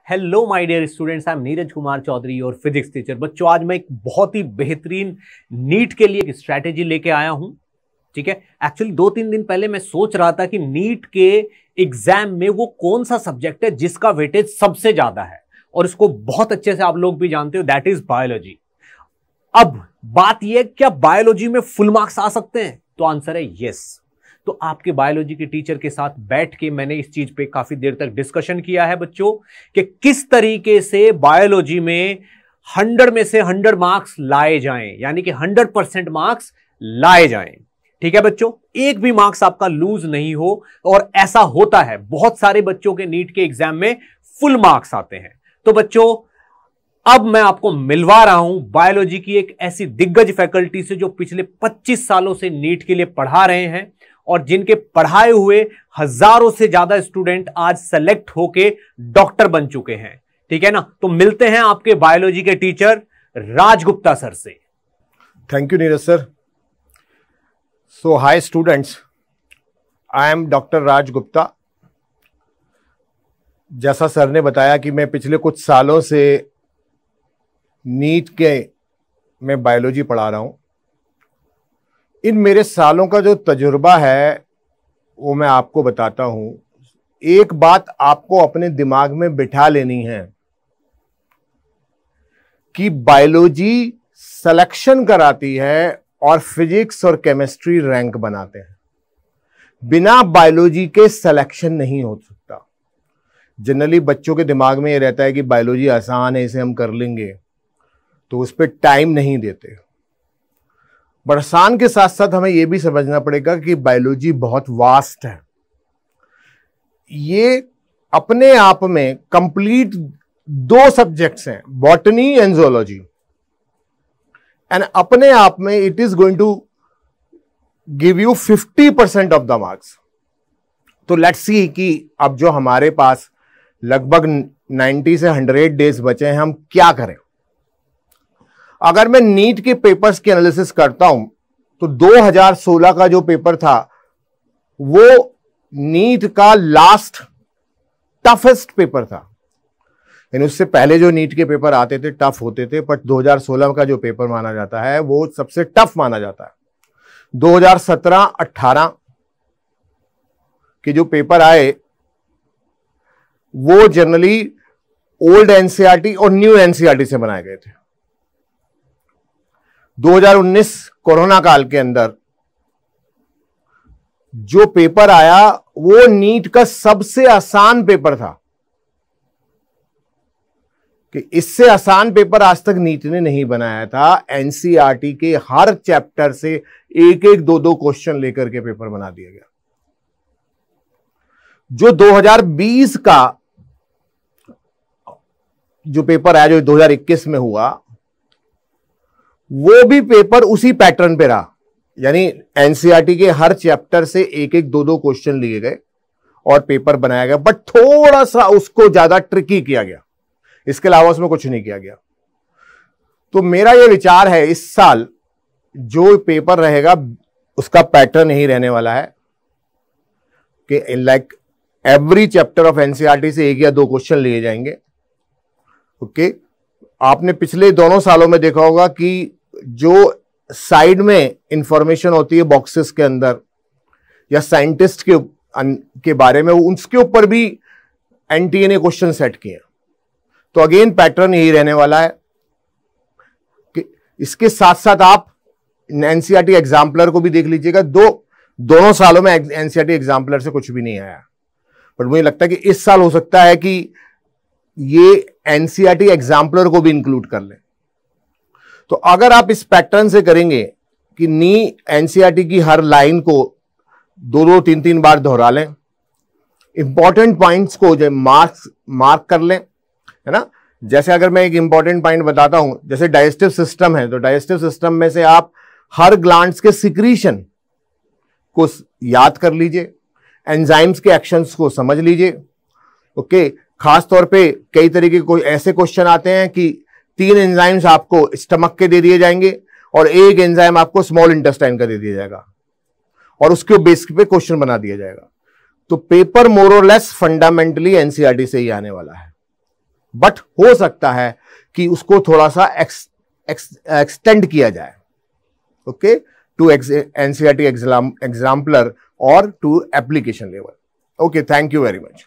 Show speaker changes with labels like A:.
A: Hello my dear students, I am Neeraj Kumar Chaudhary और physics teacher. बच्चों, आज मैं एक बहुत ही बेहतरीन नीट के लिए एक स्ट्रैटेजी लेके आया हूं। ठीक है, एक्चुअली 2-3 दिन पहले मैं सोच रहा था कि नीट के एग्जाम में वो कौन सा सब्जेक्ट है जिसका वेटेज सबसे ज्यादा है, और इसको बहुत अच्छे से आप लोग भी जानते हो, दैट इज बायोलॉजी। अब बात यह, क्या बायोलॉजी में फुल मार्क्स आ सकते हैं? तो आंसर है यस। तो आपके बायोलॉजी के टीचर के साथ बैठ के मैंने इस चीज पे काफी देर तक डिस्कशन किया है बच्चों, कि किस तरीके से बायोलॉजी में 100 में से 100 मार्क्स लाए जाएं, यानी कि 100% मार्क्स लाए जाएं। ठीक है बच्चों, एक भी मार्क्स आपका लूज नहीं हो। और ऐसा होता है, बहुत सारे बच्चों के नीट के एग्जाम में फुल मार्क्स आते हैं। तो बच्चों, अब मैं आपको मिलवा रहा हूं बायोलॉजी की एक ऐसी दिग्गज फैकल्टी से जो पिछले 25 सालों से नीट के लिए पढ़ा रहे हैं, और जिनके पढ़ाए हुए हजारों से ज्यादा स्टूडेंट आज सेलेक्ट होके डॉक्टर बन चुके हैं। ठीक है ना? तो मिलते हैं आपके बायोलॉजी के टीचर राज गुप्ता सर से।
B: Thank you Neeraj sir. So hi students, I am doctor Raj Gupta. जैसा सर ने बताया कि मैं पिछले कुछ सालों से नीट के में बायोलॉजी पढ़ा रहा हूं। इन मेरे सालों का जो तजुर्बा है वो मैं आपको बताता हूं। एक बात आपको अपने दिमाग में बिठा लेनी है कि बायोलॉजी सिलेक्शन कराती है और फिजिक्स और केमिस्ट्री रैंक बनाते हैं। बिना बायोलॉजी के सिलेक्शन नहीं हो सकता। जनरली बच्चों के दिमाग में ये रहता है कि बायोलॉजी आसान है, इसे हम कर लेंगे, तो उस पर टाइम नहीं देते। बट आसान के साथ साथ हमें यह भी समझना पड़ेगा कि बायोलॉजी बहुत वास्ट है। ये अपने आप में कंप्लीट 2 सब्जेक्ट्स हैं, बॉटनी एंड ज़ूलॉजी, एंड अपने आप में it is going to give you 50% of the marks. तो लेट्स सी कि अब जो हमारे पास लगभग 90 से 100 डेज बचे हैं, हम क्या करें। अगर मैं नीट के पेपर्स की एनालिसिस करता हूं तो 2016 का जो पेपर था वो नीट का लास्ट टफेस्ट पेपर था। यानी उससे पहले जो नीट के पेपर आते थे टफ होते थे, बट 2016 का जो पेपर माना जाता है वो सबसे टफ माना जाता है। 2017-18 के जो पेपर आए वो जनरली ओल्ड एनसीईआरटी और न्यू एनसीईआरटी से बनाए गए थे। 2019 कोरोना काल के अंदर जो पेपर आया वो नीट का सबसे आसान पेपर था, कि इससे आसान पेपर आज तक नीट ने नहीं बनाया था। एनसीईआरटी के हर चैप्टर से 1-1, 2-2 क्वेश्चन लेकर के पेपर बना दिया गया। जो 2020 का जो पेपर आया, जो 2021 में हुआ, वो भी पेपर उसी पैटर्न पे रहा। यानी एनसीईआरटी के हर चैप्टर से 1-1, 2-2 क्वेश्चन लिए गए और पेपर बनाया गया, बट थोड़ा सा उसको ज्यादा ट्रिकी किया गया। इसके अलावा उसमें कुछ नहीं किया गया। तो मेरा यह विचार है, इस साल जो पेपर रहेगा उसका पैटर्न यही रहने वाला है कि like every chapter of NCERT से 1 या 2 क्वेश्चन लिए जाएंगे। ओके, आपने पिछले दोनों सालों में देखा होगा कि जो साइड में इंफॉर्मेशन होती है बॉक्सेस के अंदर, या साइंटिस्ट के बारे में, उसके ऊपर भी एनटीए ने क्वेश्चन सेट किए। तो अगेन पैटर्न यही रहने वाला है कि इसके साथ साथ आप एनसीईआरटी एग्जाम्पलर को भी देख लीजिएगा। दोनों सालों में एनसीईआरटी एग्जाम्पलर से कुछ भी नहीं आया, बट मुझे लगता है कि इस साल हो सकता है कि ये एनसीईआरटी एग्जाम्पलर को भी इंक्लूड कर ले। तो अगर आप इस पैटर्न से करेंगे कि एनसीईआरटी की हर लाइन को 2-2, 3-3 बार दोहरा लें, इंपॉर्टेंट पॉइंट्स को जो मार्क कर लें, है ना। जैसे अगर मैं एक इंपॉर्टेंट पॉइंट बताता हूं, जैसे डाइजेस्टिव सिस्टम है, तो डाइजेस्टिव सिस्टम में से आप हर ग्लैंड्स के सिक्रीशन को याद कर लीजिए, एंजाइम्स के एक्शंस को समझ लीजिए। ओके, खास तौर पे कई तरीके के ऐसे क्वेश्चन आते हैं कि 3 एंजाइम्स आपको स्टमक के दे दिए जाएंगे और 1 एंजाइम आपको स्मॉल इंटेस्टाइन का दे दिया जाएगा, और उसके बेसिस पे क्वेश्चन बना दिया जाएगा। तो पेपर मोर और लेस फंडामेंटली एनसीईआरटी से ही आने वाला है। बट हो सकता है कि उसको थोड़ा सा एक्सटेंड किया जाए, ओके, टू एनसीईआरटी एग्जाम्पलर और to application level. Okay, thank you very much.